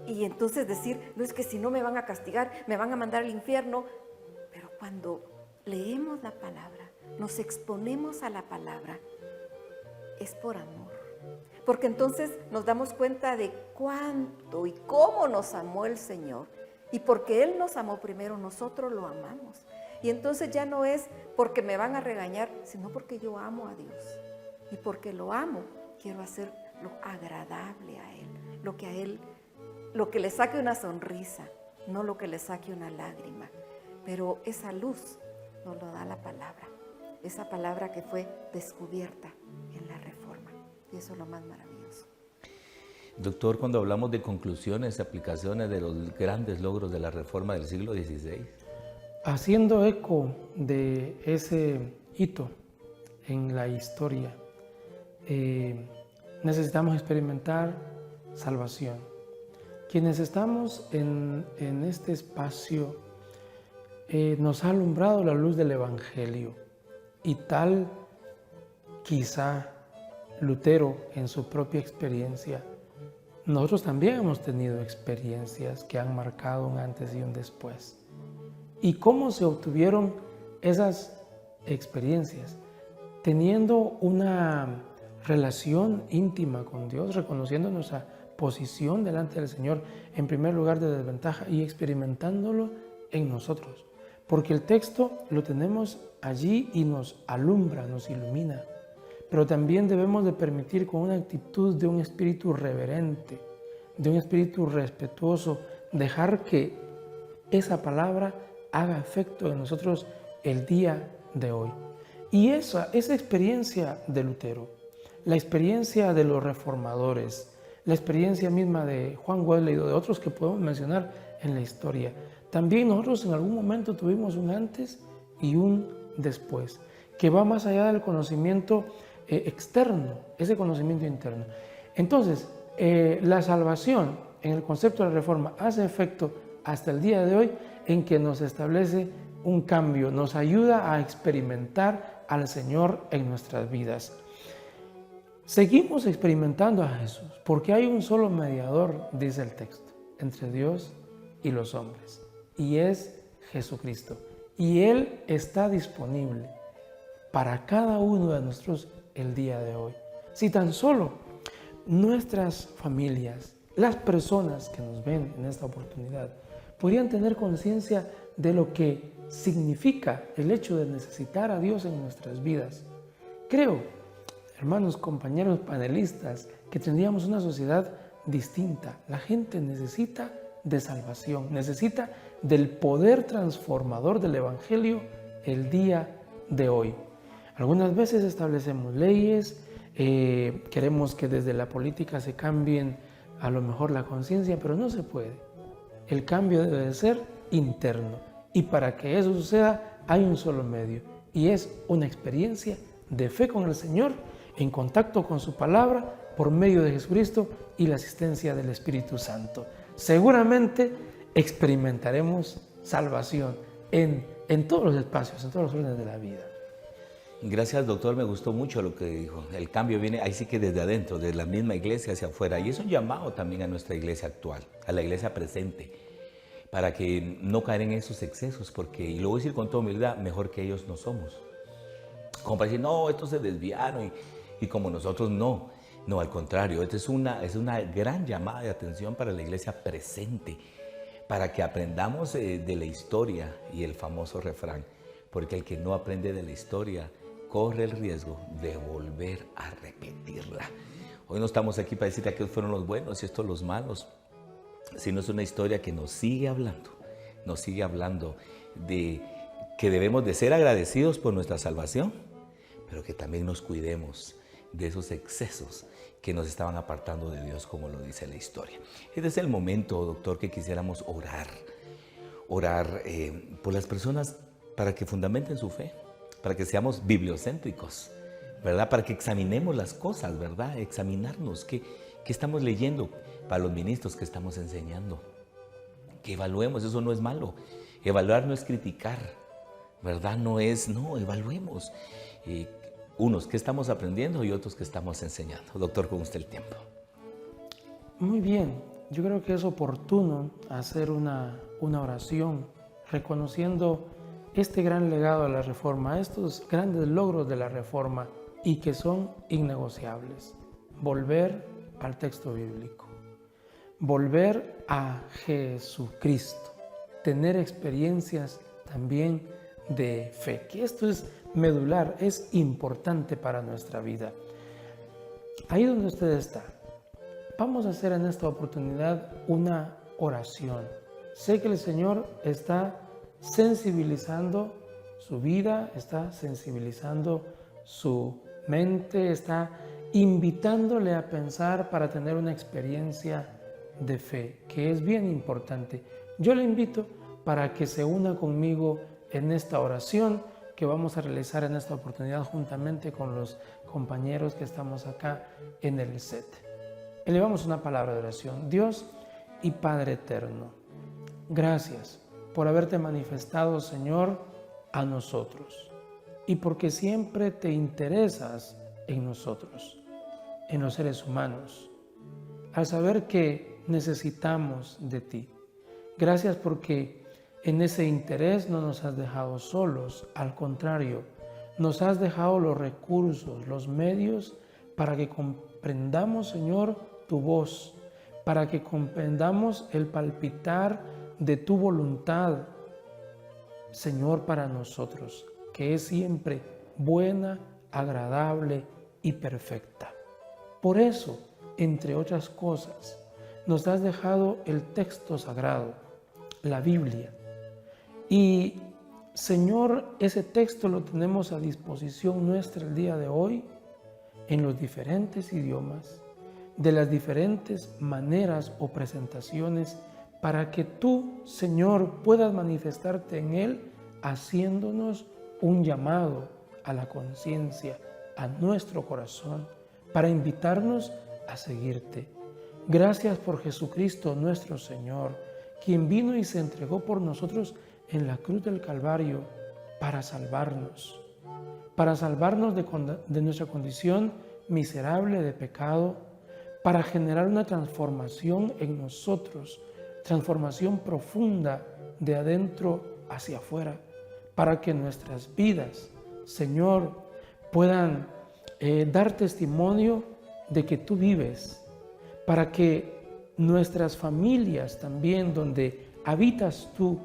Y entonces decir, no es que si no me van a castigar, me van a mandar al infierno. Pero cuando leemos la palabra, nos exponemos a la palabra, es por amor. Porque entonces nos damos cuenta de cuánto y cómo nos amó el Señor. Y porque Él nos amó primero, nosotros lo amamos. Y entonces ya no es porque me van a regañar, sino porque yo amo a Dios. Y porque lo amo, quiero hacer lo agradable a Él, lo que le saque una sonrisa, no lo que le saque una lágrima. Pero esa luz nos lo da la palabra, esa palabra que fue descubierta en la Reforma. Y eso es lo más maravilloso. Doctor, cuando hablamos de conclusiones, aplicaciones de los grandes logros de la Reforma del siglo XVI. Haciendo eco de ese hito en la historia, necesitamos experimentar salvación. Quienes estamos en este espacio, nos ha alumbrado la luz del Evangelio, y tal quizá Lutero en su propia experiencia. Nosotros también hemos tenido experiencias que han marcado un antes y un después. ¿Y cómo se obtuvieron esas experiencias? Teniendo una relación íntima con Dios, reconociendo nuestra posición delante del Señor en primer lugar de desventaja y experimentándolo en nosotros. Porque el texto lo tenemos allí y nos alumbra, nos ilumina. Pero también debemos de permitir con una actitud de un espíritu reverente, de un espíritu respetuoso, dejar que esa palabra haga efecto en nosotros el día de hoy. Y esa experiencia de Lutero, la experiencia de los reformadores, la experiencia misma de Juan Wesley o de otros que podemos mencionar en la historia, también nosotros en algún momento tuvimos un antes y un después, que va más allá del conocimiento externo, ese conocimiento interno. Entonces, la salvación en el concepto de la Reforma hace efecto hasta el día de hoy en que nos establece un cambio, nos ayuda a experimentar al Señor en nuestras vidas. Seguimos experimentando a Jesús porque hay un solo mediador, dice el texto, entre Dios y los hombres, y es Jesucristo. Y Él está disponible para cada uno de nosotros el día de hoy. Si tan solo nuestras familias, las personas que nos ven en esta oportunidad, podrían tener conciencia de lo que significa el hecho de necesitar a Dios en nuestras vidas. Creo, hermanos, compañeros panelistas, que tendríamos una sociedad distinta. La gente necesita de salvación, necesita del poder transformador del Evangelio el día de hoy. Algunas veces establecemos leyes, queremos que desde la política se cambien a lo mejor la conciencia, pero no se puede. El cambio debe de ser interno, y para que eso suceda hay un solo medio, y es una experiencia de fe con el Señor, en contacto con su palabra, por medio de Jesucristo y la asistencia del Espíritu Santo. Seguramente experimentaremos salvación en todos los espacios, en todos los órdenes de la vida. Gracias, doctor, me gustó mucho lo que dijo. El cambio viene ahí sí que desde adentro, de la misma iglesia hacia afuera. Y es un llamado también a nuestra iglesia actual, a la iglesia presente, para que no caer en esos excesos, porque, y lo voy a decir con toda humildad, mejor que ellos no somos. Como para decir, no, estos se desviaron y como nosotros no. No, al contrario, esta es una gran llamada de atención para la iglesia presente, para que aprendamos de la historia y el famoso refrán, porque el que no aprende de la historia corre el riesgo de volver a repetirla. Hoy no estamos aquí para decir que aquellos fueron los buenos y estos los malos, sino es una historia que nos sigue hablando de que debemos de ser agradecidos por nuestra salvación, pero que también nos cuidemos de esos excesos que nos estaban apartando de Dios, como lo dice la historia. Este es el momento, doctor, que quisiéramos orar por las personas para que fundamenten su fe, para que seamos bibliocéntricos, ¿verdad? Para que examinemos las cosas, ¿verdad? Examinarnos, ¿qué estamos leyendo? Para los ministros que estamos enseñando, que evaluemos, eso no es malo. Evaluar no es criticar, ¿verdad? No, evaluemos. Unos que estamos aprendiendo y otros que estamos enseñando. Doctor, con usted el tiempo. Muy bien, yo creo que es oportuno hacer una oración reconociendo este gran legado de la Reforma, estos grandes logros de la Reforma y que son innegociables. Volver al texto bíblico, volver a Jesucristo, tener experiencias también de fe, que esto es medular, es importante para nuestra vida. Ahí donde usted está, vamos a hacer en esta oportunidad una oración. Sé que el Señor está sensibilizando su vida, está sensibilizando su mente, está invitándole a pensar para tener una experiencia de fe, que es bien importante. Yo le invito para que se una conmigo en esta oración que vamos a realizar en esta oportunidad juntamente con los compañeros que estamos acá en el set. Elevamos una palabra de oración. Dios y Padre eterno, gracias por haberte manifestado, Señor, a nosotros y porque siempre te interesas en nosotros, en los seres humanos, al saber que necesitamos de ti. Gracias porque en ese interés no nos has dejado solos, al contrario, nos has dejado los recursos, los medios para que comprendamos, Señor, tu voz, para que comprendamos el palpitar de tu voluntad, Señor, para nosotros, que es siempre buena, agradable y perfecta. Por eso, entre otras cosas, nos has dejado el texto sagrado, la Biblia. Y, Señor, ese texto lo tenemos a disposición nuestra el día de hoy en los diferentes idiomas, de las diferentes maneras o presentaciones, para que tú, Señor, puedas manifestarte en él, haciéndonos un llamado a la conciencia, a nuestro corazón, para invitarnos a seguirte. Gracias por Jesucristo nuestro Señor, quien vino y se entregó por nosotros en la cruz del Calvario para salvarnos de nuestra condición miserable de pecado, para generar una transformación en nosotros, transformación profunda de adentro hacia afuera, para que nuestras vidas, Señor, puedan dar testimonio de que tú vives, para que nuestras familias también, donde habitas tú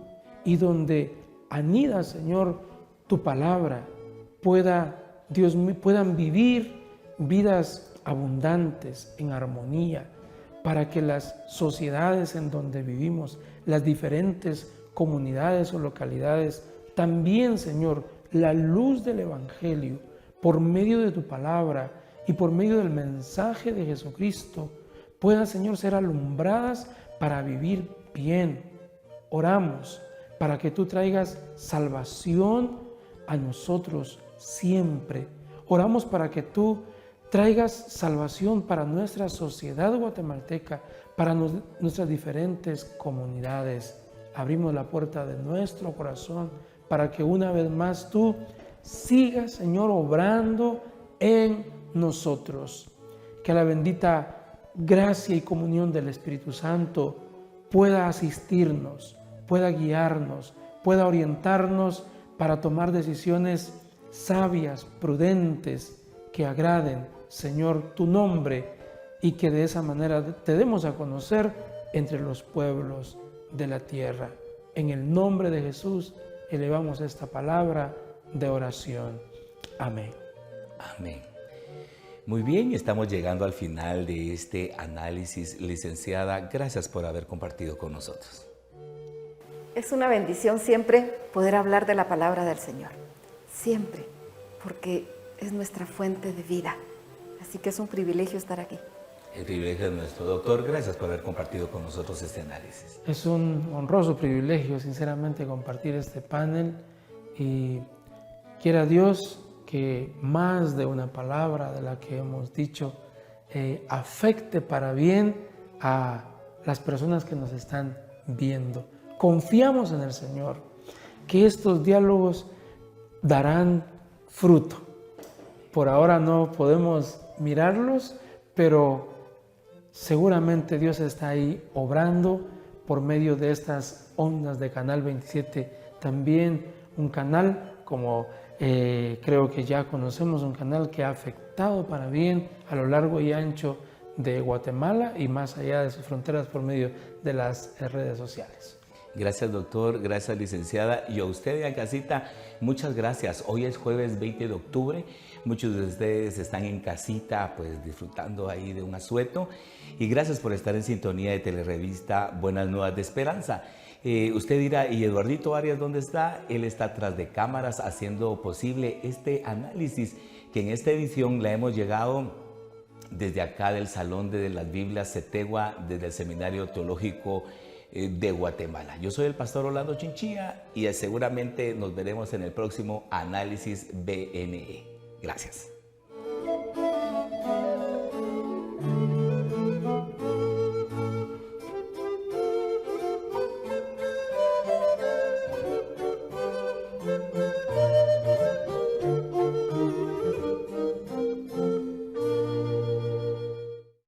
y donde anida, Señor, tu palabra, puedan vivir vidas abundantes en armonía, para que las sociedades en donde vivimos, las diferentes comunidades o localidades, también, Señor, la luz del Evangelio, por medio de tu palabra y por medio del mensaje de Jesucristo, puedan, Señor, ser alumbradas para vivir bien. Oramos para que tú traigas salvación a nosotros siempre. Oramos para que tú traigas salvación para nuestra sociedad guatemalteca, para nuestras diferentes comunidades. Abrimos la puerta de nuestro corazón para que una vez más tú sigas, Señor, obrando en nosotros. Que la bendita gracia y comunión del Espíritu Santo pueda asistirnos, pueda guiarnos, pueda orientarnos para tomar decisiones sabias, prudentes, que agraden, Señor, tu nombre, y que de esa manera te demos a conocer entre los pueblos de la tierra. En el nombre de Jesús elevamos esta palabra de oración. Amén. Amén. Muy bien, estamos llegando al final de este análisis. Licenciada, gracias por haber compartido con nosotros. Es una bendición siempre poder hablar de la palabra del Señor. Siempre, porque es nuestra fuente de vida. Así que es un privilegio estar aquí. El privilegio es nuestro. Doctor, gracias por haber compartido con nosotros este análisis. Es un honroso privilegio, sinceramente, compartir este panel, y quiera Dios que más de una palabra de la que hemos dicho afecte para bien a las personas que nos están viendo. Confiamos en el Señor, que estos diálogos darán fruto. Por ahora no podemos mirarlos, pero seguramente Dios está ahí obrando por medio de estas ondas de Canal 27. También un canal, como creo que ya conocemos, un canal que ha afectado para bien a lo largo y ancho de Guatemala y más allá de sus fronteras por medio de las redes sociales. Gracias, doctor, gracias, licenciada, y a usted en casita, muchas gracias. Hoy es jueves 20 de octubre, muchos de ustedes están en casita pues disfrutando ahí de un asueto, y gracias por estar en sintonía de Telerevista Buenas Nuevas de Esperanza. Usted dirá, ¿y Eduardito Arias dónde está? Él está tras de cámaras haciendo posible este análisis, que en esta edición la hemos llegado desde acá del Salón de las Biblias Cetegua, desde el Seminario Teológico de Guatemala. Yo soy el pastor Orlando Chinchilla y seguramente nos veremos en el próximo Análisis BNE. Gracias.